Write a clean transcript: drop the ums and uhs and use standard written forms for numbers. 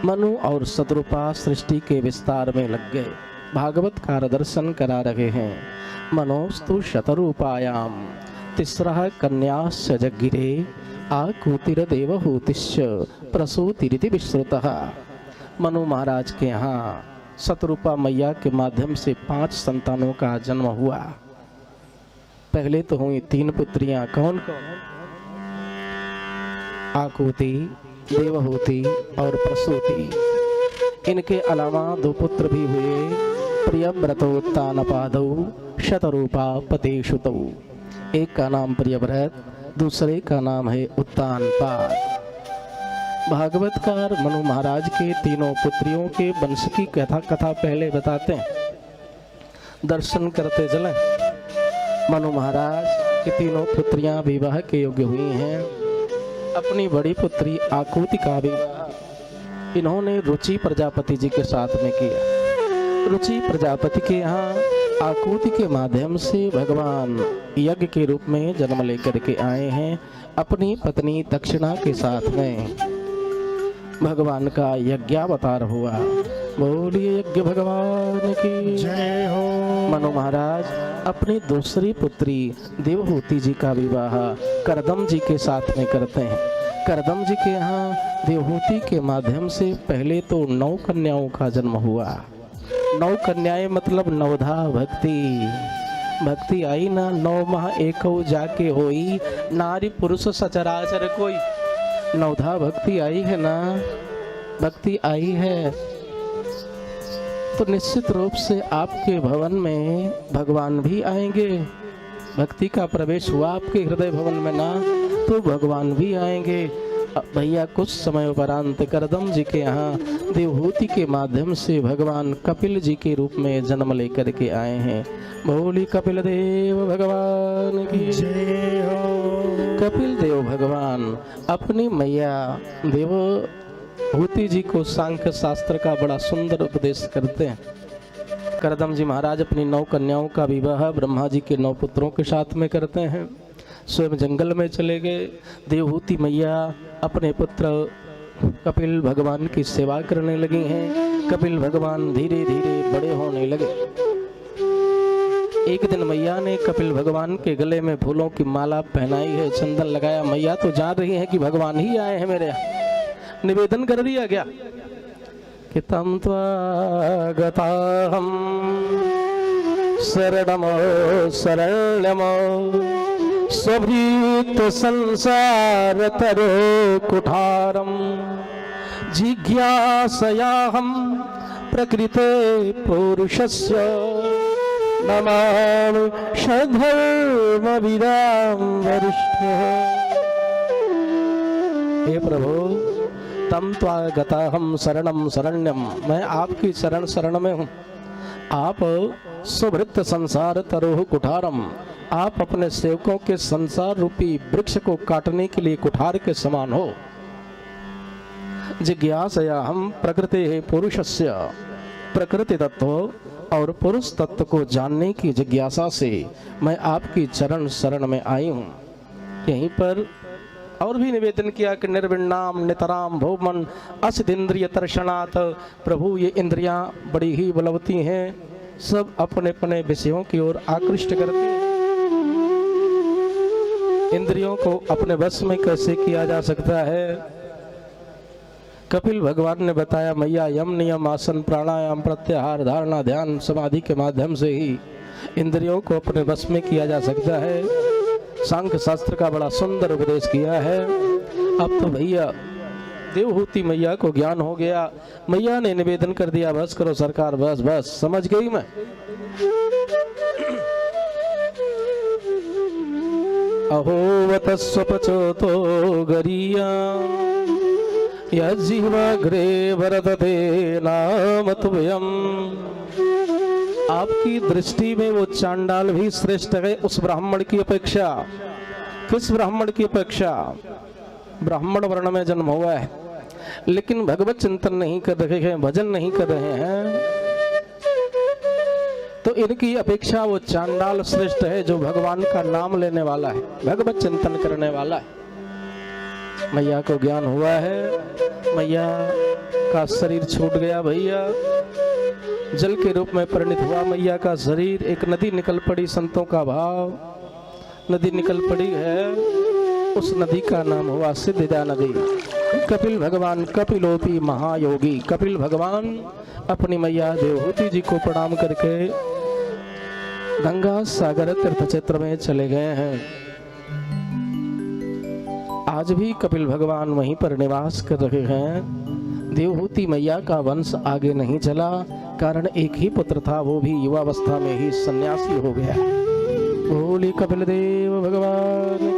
मनु और शत्रुपा सृष्टि के विस्तार में लग गए। भागवत का दर्शन करा रहे हैं। मनोस्तु शतरूपायाम तिस्रः कन्याश्च जगिरे आकूतिर देवहूतिश्च प्रसूतिरिति विश्रुतः। मनु महाराज के यहाँ शतरूपा मैया के माध्यम से 5 संतानों का जन्म हुआ। पहले तो हुई 3 पुत्रियां। कौन कौन? आकूति, देवहूति और प्रसूति। इनके अलावा 2 पुत्र भी हुए, प्रियव्रतोत्तानपादौ शतरूपा पतेषुतौ। एक का नाम प्रियव्रत, दूसरे का नाम है उत्तानपाद। भागवतकार मनु महाराज के तीनों पुत्रियों के वंश की कथा पहले बताते हैं, दर्शन करते चलें। मनु महाराज की तीनों पुत्रियां विवाह के योग्य हुई हैं। अपनी बड़ी पुत्री आकूति का विवाह इन्होंने रुचि प्रजापति जी के साथ में किया। रुचि प्रजापति के यहाँ आकूति के माध्यम से भगवान यज्ञ के रूप में जन्म लेकर के आए हैं। अपनी पत्नी दक्षिणा के साथ में भगवान का यज्ञावतार हुआ। बोलिए यज्ञ भगवान की जय हो। मनु महाराज अपनी दूसरी पुत्री देवहूति जी का विवाह करदम जी के साथ में करते हैं। करदम जी के यहाँ देवहूति के माध्यम से पहले तो 9 कन्याओं का जन्म हुआ। 9 कन्याएं मतलब नवधा भक्ति। भक्ति आई ना 9 माह एको जाके होई, नारी पुरुष सचराचर कोई। नवधा भक्ति आई है ना, भक्ति आई है तो निश्चित रूप से आपके भवन में भगवान भी आएंगे। भक्ति का प्रवेश हुआ आपके हृदय भवन में ना, तो भगवान भी आएंगे। भैया कुछ समय उपरांत करदम जी के यहाँ देवहूति के माध्यम से भगवान कपिल जी के रूप में जन्म लेकर के आए हैं। बोली कपिल देव भगवान की जय हो। कपिल देव भगवान अपनी मैया देवहूति जी को सांख्य शास्त्र का बड़ा सुंदर उपदेश करते हैं। करदम जी महाराज अपनी 9 कन्याओं का विवाह ब्रह्मा जी के 9 पुत्रों के साथ में करते हैं। स्वयं जंगल में चले गए। देवहूति मैया अपने पुत्र कपिल भगवान की सेवा करने लगी हैं। कपिल भगवान धीरे धीरे बड़े होने लगे। एक दिन मैया ने कपिल भगवान के गले में फूलों की माला पहनाई है, चंदन लगाया। मैया तो जान रही है कि भगवान ही आए हैं मेरे यहाँ। निवेदन कर दिया गया कि तम त्वागताहं शरणमो शरण्यमो स्वभृत संसार तरो कुठारम जिज्ञासयाहं प्रकृते पुरुषस्य नमामि षड्धर्मविदां वरिष्ठः। हे प्रभु, तम त्वागताहं शरणम शरण्यम, मैं आपकी शरण में हूँ। आप सुभृत संसार तरोह कुठारम, आप अपने सेवकों के संसार रूपी वृक्ष को काटने के लिए कुठार के समान हो। जिज्ञासया हम प्रकृति है पुरुषस्य, प्रकृति तत्व और पुरुष तत्व को जानने की जिज्ञासा से मैं आपकी चरण शरण में आई हूँ। यहीं पर और भी निवेदन किया कि निर्विण्णाम नितराम भौमन असिद्रिय दर्शनात्। प्रभु ये इंद्रियां बड़ी ही बलवती हैं, सब अपने अपने विषयों की ओर आकृष्ट करती हैं। इंद्रियों को अपने वश में कैसे किया जा सकता है? कपिल भगवान ने बताया मैया यम नियम आसन प्राणायाम प्रत्याहार धारणा ध्यान समाधि के माध्यम से ही इंद्रियों को अपने वश में किया जा सकता है। सांख्य शास्त्र का बड़ा सुंदर उपदेश किया है। अब तो भैया देवहूति मैया को ज्ञान हो गया। मैया ने निवेदन कर दिया बस करो सरकार, बस बस समझ गई मैं। अहोवत स्वपचोतो गरिया यजीवाग्रे वरदते नाम तुभ्यम। आपकी दृष्टि में वो चांडाल भी श्रेष्ठ है उस ब्राह्मण की अपेक्षा। किस ब्राह्मण की अपेक्षा? ब्राह्मण वर्ण में जन्म हुआ है लेकिन भगवत चिंतन नहीं कर रहे हैं, भजन नहीं कर रहे हैं, तो इनकी अपेक्षा वो चांडाल श्रेष्ठ है जो भगवान का नाम लेने वाला है, भगवत चिंतन करने वाला है। मैया को ज्ञान हुआ है। मैया का शरीर छूट गया भैया, जल के रूप में परिणित हुआ मैया का शरीर। एक नदी निकल पड़ी, संतों का भाव, नदी निकल पड़ी है, उस नदी का नाम हुआ सिद्धिदा नदी। कपिल भगवान कपिलोपी महायोगी, कपिल भगवान अपनी मैया देवहूति जी को प्रणाम करके गंगा सागर तीर्थ क्षेत्र में चले गए हैं। आज भी कपिल भगवान वहीं पर निवास कर रहे हैं। देवहूति मैया का वंश आगे नहीं चला, कारण एक ही पुत्र था, वो भी युवावस्था में ही सन्यासी हो गया। बोले कपिल देव भगवान